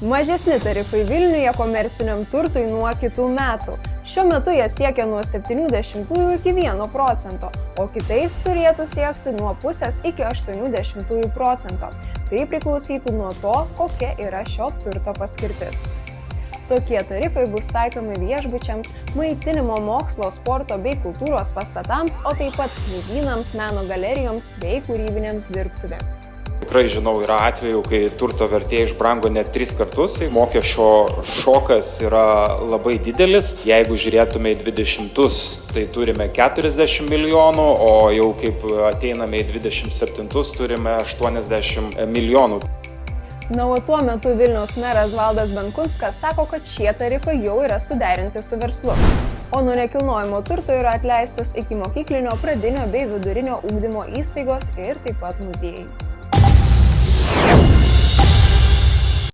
Mažesni tarifai Vilniuje komerciniam turtui nuo kitų metų. Šiuo metu jie siekia nuo 0,7 iki 1%, o kitais turėtų siekti nuo 0,5 iki 0,8%. Tai priklausytų nuo to, kokia yra šio turto paskirtis. Tokie tarifai bus taikomi viešbučiams, maitinimo, mokslo, sporto bei kultūros pastatams, o taip pat knygynams, meno galerijoms bei kūrybinėms dirbtuvėms. Tikrai žinau, yra atvejų, kai turto vertė išbrango net 3 kartus, tai mokesčio šokas yra labai didelis. Jeigu žiūrėtume į 20-tus, tai turime 40 milijonų, o jau kaip ateiname į 27-tus, turime 80 milijonų. Na, o tuo metu Vilniaus meras Valdas Benkunskas sako, kad šie tarifai jau yra suderinti su verslu. O nuo nekilnojamo turto yra atleistos ikimokyklinio, pradinio bei vidurinio ugdymo įstaigos ir taip pat muziejai.